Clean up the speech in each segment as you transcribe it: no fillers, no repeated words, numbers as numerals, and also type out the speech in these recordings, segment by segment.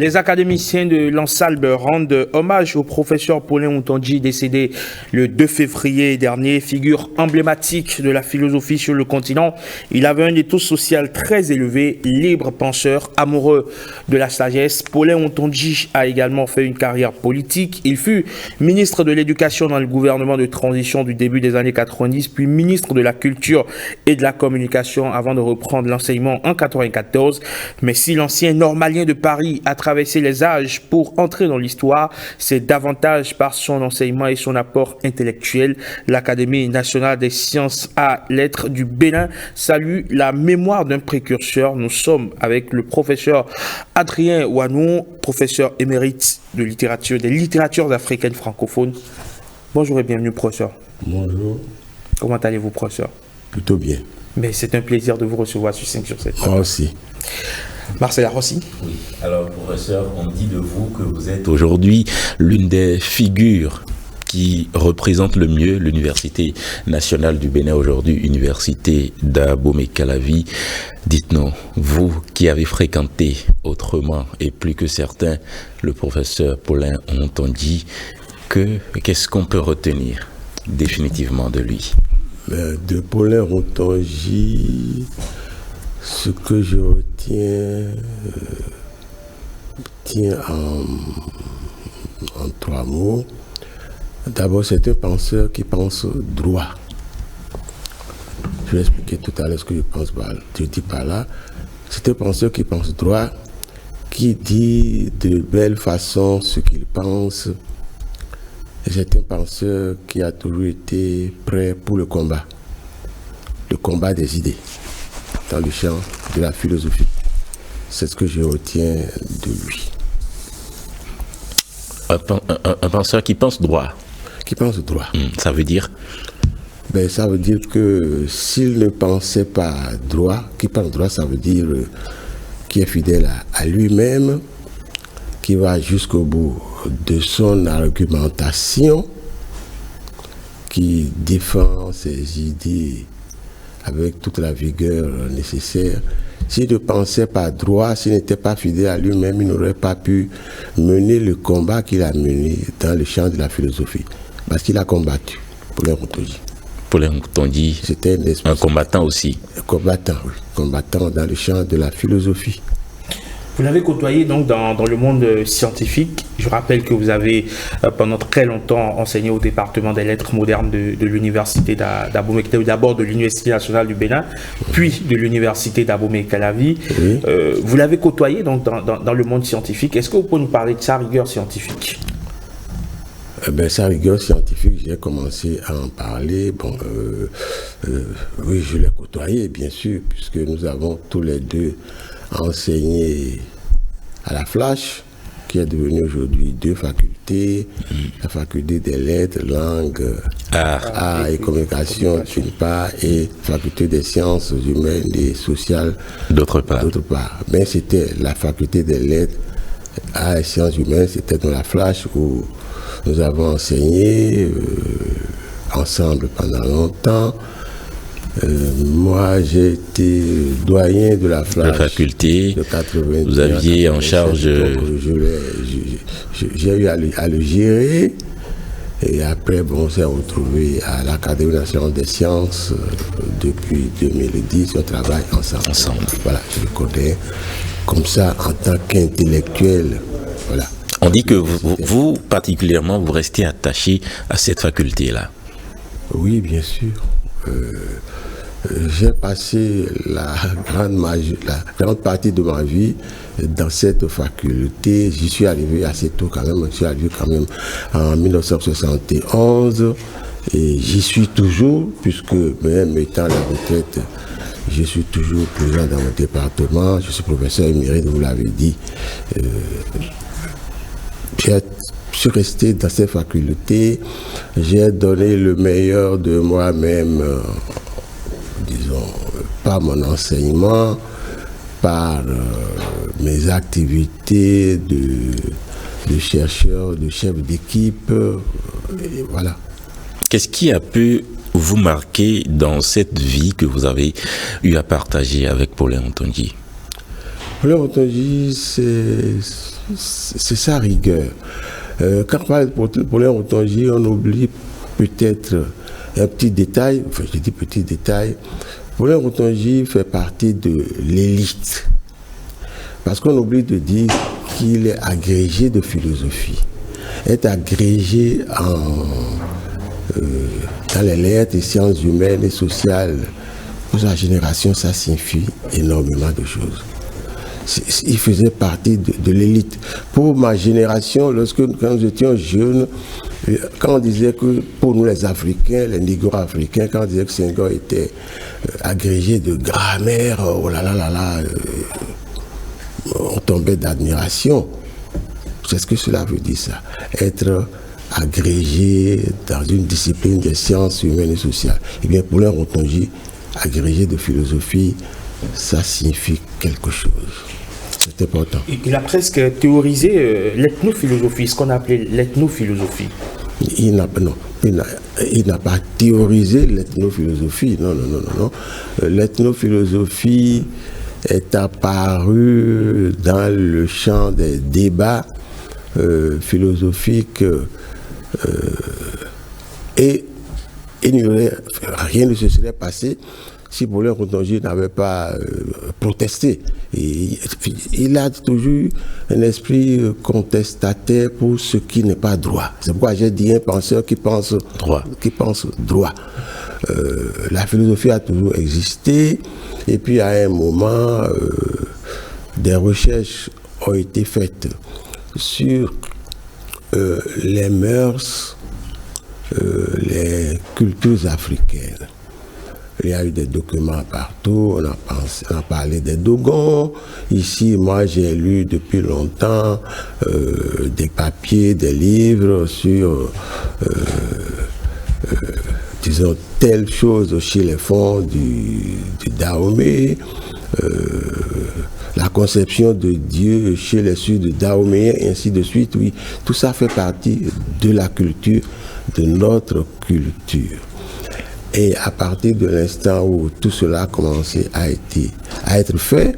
Les académiciens de l'Ansalbe rendent hommage au professeur Paulin Ontonji, décédé le 2 février dernier, figure emblématique de la philosophie sur le continent. Il avait un éthos social très élevé, libre penseur, amoureux de la sagesse. Paulin Ontonji a également fait une carrière politique. Il fut ministre de l'Éducation dans le gouvernement de transition du début des années 90, puis ministre de la Culture et de la Communication avant de reprendre l'enseignement en 1994. Mais si l'ancien normalien de Paris a traverser les âges pour entrer dans l'histoire, c'est davantage par son enseignement et son apport intellectuel. L'Académie nationale des sciences et lettres du Bénin salue la mémoire d'un précurseur. Nous sommes avec le professeur Adrien Ouanou, professeur émérite de littérature, des littératures africaines francophones. Bonjour et bienvenue, professeur. Bonjour. Comment allez-vous, professeur? Plutôt bien. Mais c'est un plaisir de vous recevoir sur 5 sur 7. Moi aussi. Marcel Arrossi. Oui. Alors, professeur, on dit de vous que vous êtes aujourd'hui l'une des figures qui représente le mieux l'Université nationale du Bénin aujourd'hui, Université d'Abomey-Calavi. Dites-nous, vous qui avez fréquenté autrement et plus que certains le professeur Paulin Ontonji, qu'est-ce qu'on peut retenir définitivement de lui? De Paulin Ontonji, ce que je retiens tient en 3 mots. D'abord, c'est un penseur qui pense droit. Je vais expliquer tout à l'heure ce que je dis par là. C'est un penseur qui pense droit, qui dit de belle façon ce qu'il pense. Et c'est un penseur qui a toujours été prêt pour le combat des idées, dans le champ de la philosophie. C'est ce que je retiens de lui. Un penseur qui pense droit. Qui pense droit. Ça veut dire? Ça veut dire que s'il ne pensait pas droit, qui pense droit, ça veut dire qu'il est fidèle à lui-même, qui va jusqu'au bout de son argumentation, qui défend ses idées avec toute la vigueur nécessaire. S'il ne pensait pas droit, s'il n'était pas fidèle à lui-même, il n'aurait pas pu mener le combat qu'il a mené dans le champ de la philosophie. Parce qu'il a combattu, Paulin Ontonji. Paulin Ontonji, c'était un combattant aussi. Un combattant, oui. Combattant dans le champ de la philosophie. Vous l'avez côtoyé donc dans le monde scientifique. Je rappelle que vous avez pendant très longtemps enseigné au département des lettres modernes de l'université d'Abomey-Calavi, d'abord de l'Université nationale du Bénin, puis de l'Université d'Abomey-Calavi. Oui. Vous l'avez côtoyé donc dans le monde scientifique. Est-ce que vous pouvez nous parler de sa rigueur scientifique? Sa rigueur scientifique, j'ai commencé à en parler. Oui, je l'ai côtoyé, bien sûr, puisque nous avons tous les deux enseigné à la Flash, qui est devenue aujourd'hui 2 facultés, la faculté des lettres, langues, arts et communication d'une part, et faculté des sciences humaines et sociales d'autre part. Mais c'était la faculté des lettres, arts et sciences humaines, c'était dans la Flash où nous avons enseigné ensemble pendant longtemps. Moi, j'ai été doyen de la faculté de 80. Vous aviez en charge. J'ai eu à le gérer. Et après, on s'est retrouvé à l'Académie nationale des sciences depuis 2010. On travaille ensemble. Voilà, je le connais comme ça en tant qu'intellectuel. Voilà. On dit que vous, particulièrement, vous restez attaché à cette faculté-là. Oui, bien sûr. J'ai passé la grande partie de ma vie dans cette faculté. J'y suis arrivé assez tôt quand même. Je suis arrivé quand même en 1971 et j'y suis toujours, puisque même étant à la retraite, je suis toujours présent dans mon département. Je suis professeur émérite, vous l'avez dit. Je suis resté dans cette faculté. J'ai donné le meilleur de moi-même, disons, par mon enseignement, par mes activités de chercheur, de chef d'équipe, et voilà. Qu'est-ce qui a pu vous marquer dans cette vie que vous avez eu à partager avec Paulin Ontonji? Paulin Ontonji, c'est sa rigueur. Quand on parle de Paulin Ontonji, on oublie peut-être un petit détail, enfin je dis petit détail, Paulin Ontonji fait partie de l'élite. Parce qu'on oublie de dire qu'il est agrégé de philosophie. Être agrégé dans les lettres et sciences humaines et sociales, pour sa génération, ça signifie énormément de choses. Il faisait partie de l'élite. Pour ma génération, quand nous étions jeunes, quand on disait que pour nous les Africains, les Négro-Africains, quand on disait que Senghor était agrégé de grammaire, oh là là là là, on tombait d'admiration. C'est ce que cela veut dire, ça. Être agrégé dans une discipline des sciences humaines et sociales. Eh bien, Paulin Ontonji, agrégé de philosophie, ça signifie quelque chose. C'est important. Il a presque théorisé l'ethnophilosophie, ce qu'on appelait l'ethnophilosophie. Il n'a pas théorisé l'ethnophilosophie. Non. L'ethnophilosophie est apparue dans le champ des débats philosophiques et rien ne se serait passé si Paulin Ontonji n'avait pas protesté. Il a toujours un esprit contestataire pour ce qui n'est pas droit. C'est pourquoi j'ai dit un penseur qui pense droit. La philosophie a toujours existé, et puis à un moment, des recherches ont été faites sur les mœurs, les cultures africaines. Il y a eu des documents partout, on a parlé des Dogons. Ici, moi, j'ai lu depuis longtemps des papiers, des livres sur, disons, telle chose chez les fonds du Dahomey, la conception de Dieu chez les Sud-Dahoméens, et ainsi de suite. Oui, tout ça fait partie de la culture, de notre culture. Et à partir de l'instant où tout cela a commencé à être fait,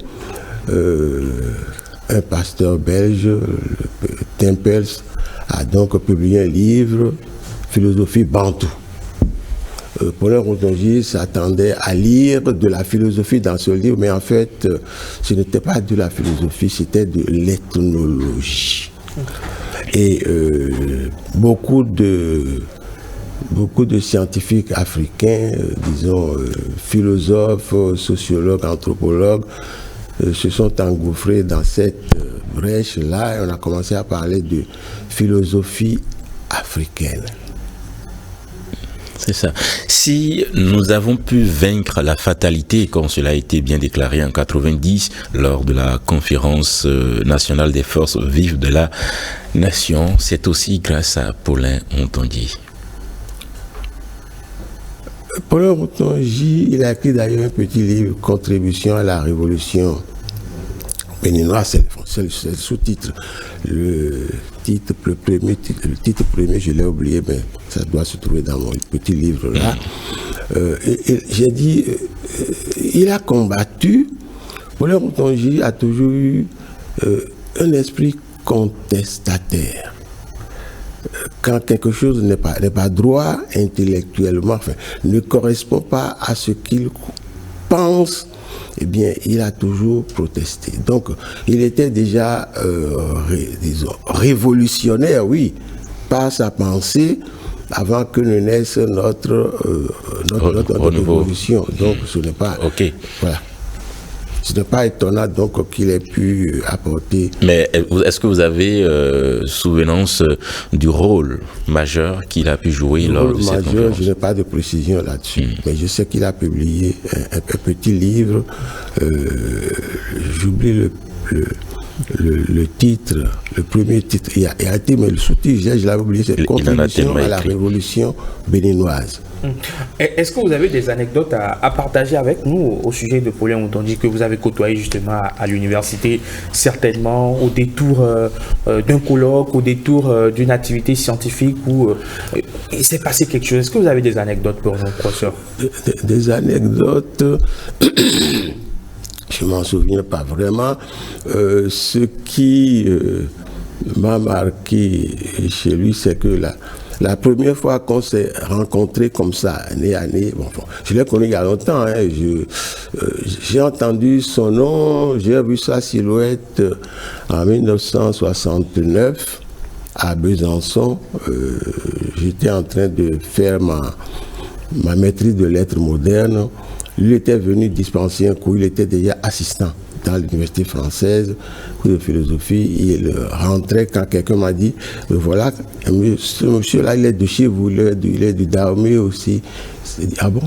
un pasteur belge, Tempels, a donc publié un livre, Philosophie Bantou. Paulin Ontonji s'attendait à lire de la philosophie dans ce livre, mais en fait, ce n'était pas de la philosophie, c'était de l'ethnologie. Et beaucoup de scientifiques africains, disons philosophes, sociologues, anthropologues, se sont engouffrés dans cette brèche-là et on a commencé à parler de philosophie africaine. C'est ça. Si nous avons pu vaincre la fatalité, comme cela a été bien déclaré en 90 lors de la conférence nationale des forces vives de la nation, c'est aussi grâce à Paulin Ontonji. Paulin Ontonji, il a écrit d'ailleurs un petit livre, Contribution à la révolution béninoise, c'est le sous-titre. Le titre premier, je l'ai oublié, mais ça doit se trouver dans mon petit livre là. J'ai dit, il a combattu, Paulin Ontonji a toujours eu un esprit contestataire. Quand quelque chose n'est pas droit intellectuellement, enfin, ne correspond pas à ce qu'il pense, eh bien, il a toujours protesté. Donc, il était déjà, disons, révolutionnaire, oui, par sa pensée, avant que ne naisse notre révolution. Donc, ce n'est pas... Okay. Voilà. Ce n'est pas étonnant donc qu'il ait pu apporter... Mais est-ce que vous avez souvenance du rôle majeur qu'il a pu jouer lors de cette conférence? Je n'ai pas de précision là-dessus, mais je sais qu'il a publié un petit livre, j'oublie le titre, le premier titre, il a été, mais le sous-titre, je l'avais oublié, c'est Contribution à la révolution béninoise. Est-ce que vous avez des anecdotes à partager avec nous au sujet de Paulin Ontonji que vous avez côtoyé justement à l'université, certainement au détour d'un colloque, au détour d'une activité scientifique où il s'est passé quelque chose? Est-ce que vous avez des anecdotes pour nos professeurs? Des anecdotes, Je ne m'en souviens pas vraiment. Ce qui m'a marqué chez lui, c'est que la première fois qu'on s'est rencontrés comme ça, année à année, je l'ai connu il y a longtemps, hein, j'ai entendu son nom, j'ai vu sa silhouette en 1969 à Besançon. J'étais en train de faire ma maîtrise de lettres modernes. Lui était venu dispenser un cours, il était déjà assistant dans l'université française, cours de philosophie. Il rentrait quand quelqu'un m'a dit, voilà, ce monsieur-là, il est de chez vous, il est du Dahomey aussi. Ah bon?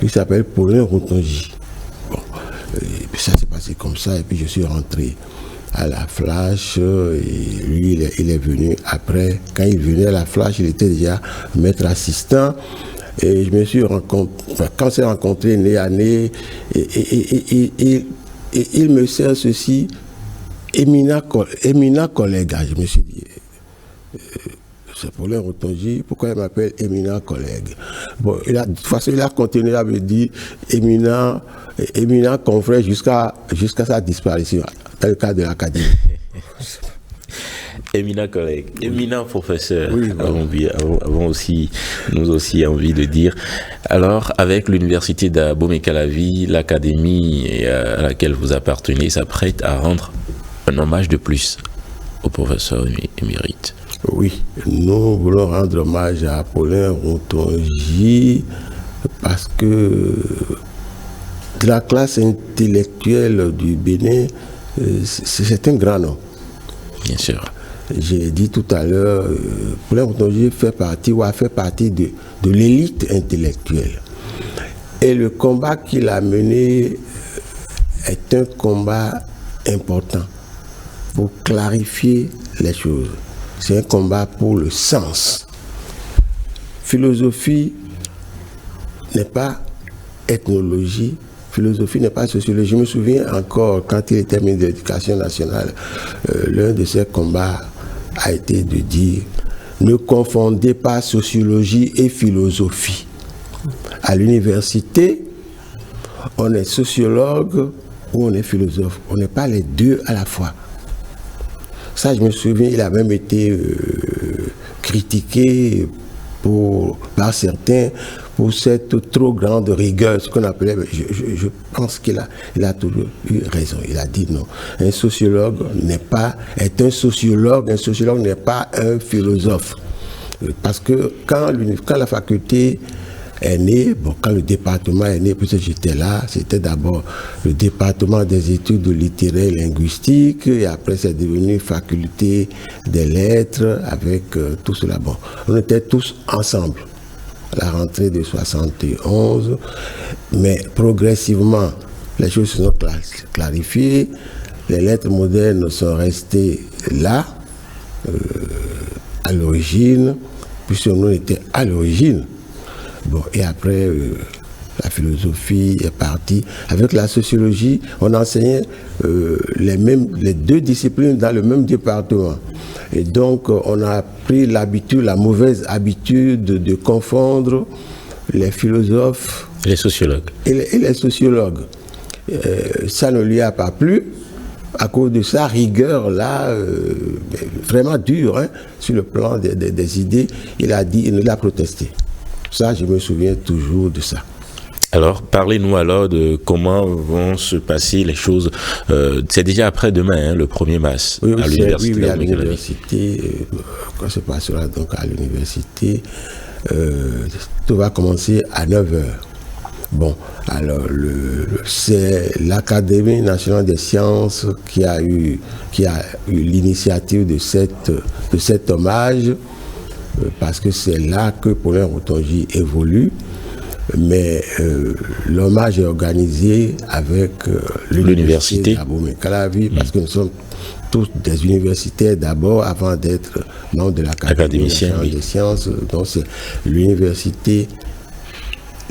Il s'appelle Paulin Routongi. Bon, et puis ça s'est passé comme ça, et puis je suis rentré à la Flash, et lui, il est venu après. Quand il venait à la Flash, il était déjà maître assistant. Et je me suis rencontré, quand on s'est rencontrés année à année, et il me sert ceci, éminent collègue. Je me suis dit, c'est Paulin Routongi, pourquoi il m'appelle éminent collègue? Bon, de toute façon, il a continué à me dire éminent confrère jusqu'à sa disparition, dans le cadre de l'académie. Éminent collègue, éminent professeur, oui, avons aussi, nous aussi envie de dire. Alors, avec l'université d'Abomey-Calavi, l'académie à laquelle vous appartenez s'apprête à rendre un hommage de plus au professeur émérite. Oui, nous voulons rendre hommage à Paulin Routongi parce que de la classe intellectuelle du Bénin, c'est un grand nom. Bien sûr. J'ai dit tout à l'heure, Paulin Routongi fait partie de l'élite intellectuelle. Et le combat qu'il a mené est un combat important pour clarifier les choses. C'est un combat pour le sens. Philosophie n'est pas ethnologie, philosophie n'est pas sociologie. Je me souviens encore, quand il était ministre de l'Éducation nationale, l'un de ses combats a été de dire « Ne confondez pas sociologie et philosophie ». À l'université, on est sociologue ou on est philosophe. On n'est pas les deux à la fois. Ça, je me souviens, il a même été critiqué par certains pour cette trop grande rigueur, ce qu'on appelait, je pense qu'il a toujours eu raison. Il a dit non. Un sociologue est un sociologue n'est pas un philosophe. Parce que quand la faculté est née, quand le département est né, puisque j'étais là, c'était d'abord le département des études littéraires et linguistiques, et après c'est devenu faculté des lettres avec tout cela. Bon, on était tous ensemble à la rentrée de 71, mais progressivement, les choses se sont clarifiées, les lettres modernes sont restées là, à l'origine, puisque nous étions à l'origine. Bon, et après, la philosophie est partie. Avec la sociologie, on enseignait les deux disciplines dans le même département. Et donc, on a pris la mauvaise habitude de confondre les philosophes et les sociologues. Et les sociologues. Ça ne lui a pas plu. À cause de sa rigueur là, vraiment dure, hein, sur le plan des idées, il a protesté. Ça, je me souviens toujours de ça. Alors, parlez-nous alors de comment vont se passer les choses. C'est déjà après-demain, hein, le 1er mars, oui, à l'université. Oui, à l'université. Quand se passera donc à l'université, tout va commencer à 9h. Bon, alors c'est l'Académie nationale des sciences qui a eu l'initiative de cet hommage, parce que c'est là que Paulin Routongi évolue, mais l'hommage est organisé avec l'université d'Abomey-Calavi, parce que nous sommes tous des universitaires d'abord avant d'être membres de l'Académie nationale des sciences. Donc c'est l'université.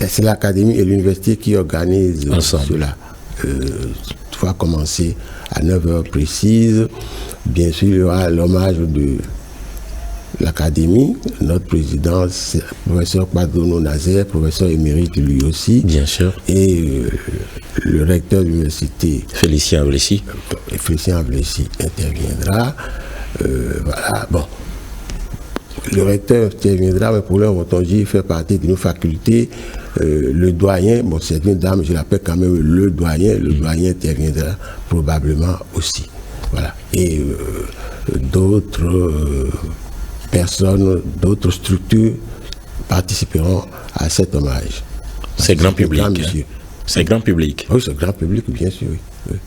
C'est l'académie et l'université qui organisent cela. Tout va commencer à 9h précises. Bien sûr, il y aura l'hommage l'académie. Notre président, c'est le professeur Padono Nazaire, professeur émérite lui aussi. Bien sûr. Et le recteur de l'université, Félicien Avlessi. Félicien Avlessi, interviendra. Voilà, bon. Le recteur interviendra, mais pour l'heure, fait partie de nos facultés. Le doyen, bon, c'est une dame, je l'appelle quand même le doyen interviendra probablement aussi. Voilà. Et d'autres personnes, d'autres structures participeront à cet hommage. C'est grand public. C'est grand public. Oui, c'est grand public, bien sûr. Oui.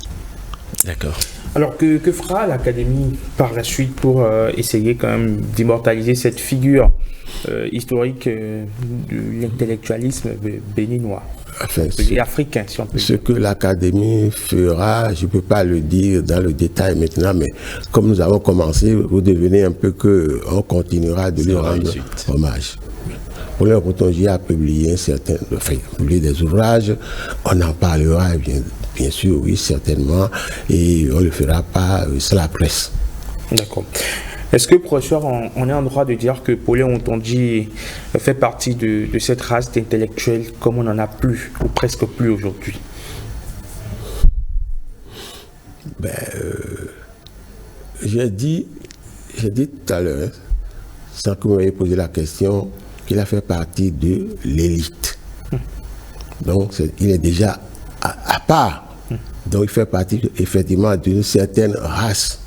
D'accord. Alors, que fera l'Académie par la suite pour essayer quand même d'immortaliser cette figure historique de l'intellectualisme béninois et africain, si on peut dire. Ce que l'Académie fera, je ne peux pas le dire dans le détail maintenant, mais comme nous avons commencé, vous devenez un peu qu'on continuera de lui rendre hommage. Pour l'heure, Otonji a publié des ouvrages, on en parlera bien sûr, oui, certainement, et on ne le fera pas sans la presse. D'accord. Est-ce que, professeur, on est en droit de dire que Paulin Otonji fait partie de cette race d'intellectuels comme on n'en a plus, ou presque plus aujourd'hui? J'ai dit tout à l'heure, sans que vous m'ayez posé la question, qu'il a fait partie de l'élite. Donc, il est déjà à part. Donc, il fait partie effectivement d'une certaine race.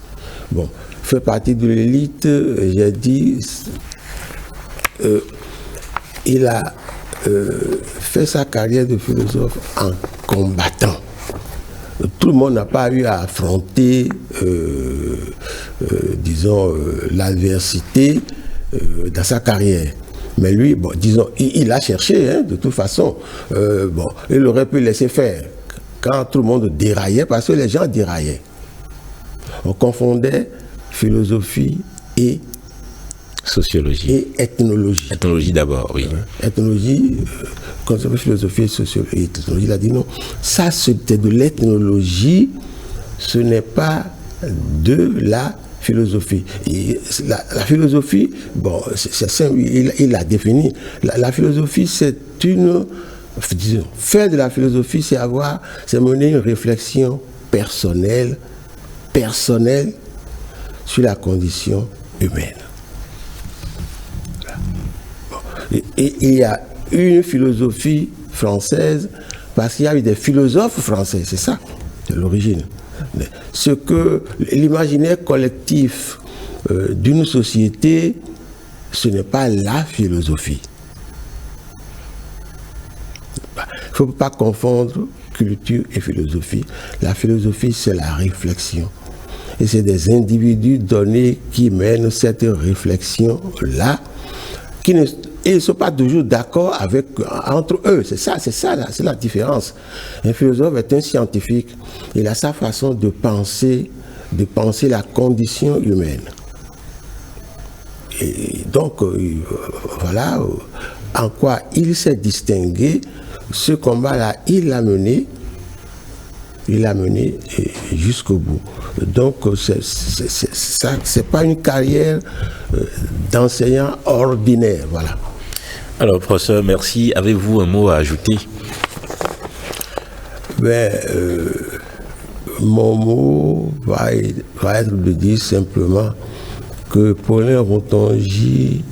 Bon, il fait partie de l'élite, j'ai dit, il a fait sa carrière de philosophe en combattant. Tout le monde n'a pas eu à affronter, disons, l'adversité dans sa carrière. Mais lui, bon, disons, il a cherché, hein, de toute façon. Bon, il aurait pu laisser faire quand tout le monde déraillait, parce que les gens déraillaient. On confondait philosophie et sociologie et ethnologie. Ethnologie d'abord, oui. Ethnologie, quand on fait philosophie et ethnologie, il a dit non. Ça, c'était de l'ethnologie, ce n'est pas de la philosophie. Et la philosophie, bon, c'est simple, il l'a défini. La philosophie, c'est une... Disons, faire de la philosophie, c'est mener une réflexion personnelle sur la condition humaine. Bon. Et il y a une philosophie française, parce qu'il y a eu des philosophes français, c'est ça, c'est l'origine. Ce que l'imaginaire collectif d'une société, ce n'est pas la philosophie. Il ne faut pas confondre culture et philosophie. La philosophie, c'est la réflexion. Et c'est des individus donnés qui mènent cette réflexion-là, qui ne sont pas toujours d'accord entre eux. C'est la différence. Un philosophe est un scientifique. Il a sa façon de penser la condition humaine. Et donc, voilà en quoi il s'est distingué. Ce combat-là, il l'a mené jusqu'au bout. Donc, c'est pas une carrière d'enseignant ordinaire, voilà. Alors, professeur, merci. Avez-vous un mot à ajouter? Mon mot va être de dire simplement que Paulin Otonji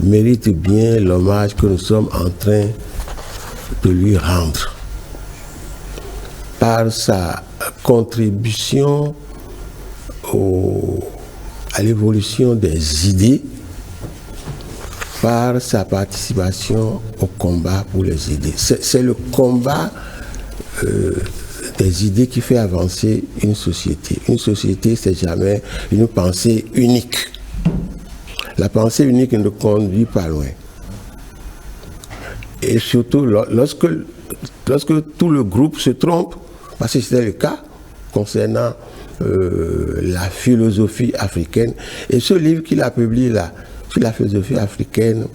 mérite bien l'hommage que nous sommes en train de lui rendre par sa contribution à l'évolution des idées, par sa participation au combat pour les idées. C'est le combat des idées qui fait avancer une société. Une société, c'est jamais une pensée unique. La pensée unique ne conduit pas loin. Et surtout, lorsque tout le groupe se trompe, parce que c'était le cas concernant la philosophie africaine. Et ce livre qu'il a publié là, sur la philosophie africaine,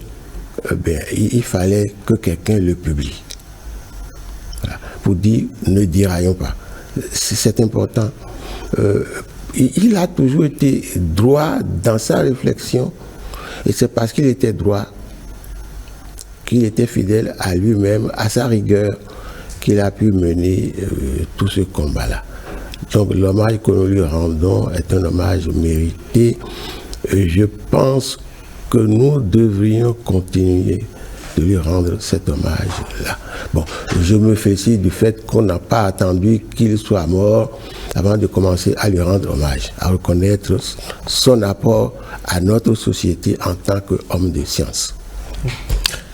il fallait que quelqu'un le publie. Voilà. Pour dire, ne déraillons pas. C'est important. Il a toujours été droit dans sa réflexion Et c'est parce qu'il était droit, qu'il était fidèle à lui-même, à sa rigueur, qu'il a pu mener tout ce combat-là. Donc l'hommage que nous lui rendons est un hommage mérité. Je pense que nous devrions continuer de lui rendre cet hommage-là. Bon, je me félicite du fait qu'on n'a pas attendu qu'il soit mort avant de commencer à lui rendre hommage, à reconnaître son apport à notre société en tant qu'homme de science.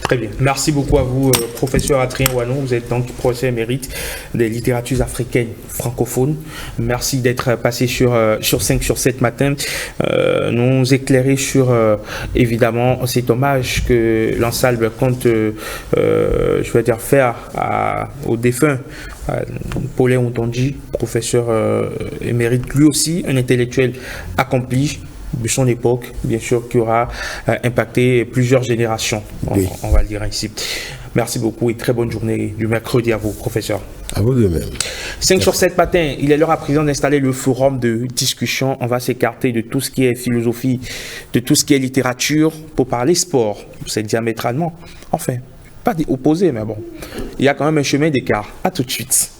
Très bien. Merci beaucoup à vous, professeur Adrien Wanon. Vous êtes donc professeur émérite des littératures africaines francophones. Merci d'être passé sur 5 sur 7 matin. Nous éclairer sur, évidemment, cet hommage que l'Ensalbe compte, faire au défunt Paulin Ontondji, professeur émérite, lui aussi un intellectuel accompli de son époque, bien sûr, qui aura impacté plusieurs générations, on va le dire ainsi. Merci beaucoup et très bonne journée du mercredi à vous, professeur. À vous de même. 5 sur 7 matin, il est l'heure à présent d'installer le forum de discussion. On va s'écarter de tout ce qui est philosophie, de tout ce qui est littérature, pour parler sport. C'est diamétralement, enfin, pas opposé, mais bon, il y a quand même un chemin d'écart. À tout de suite.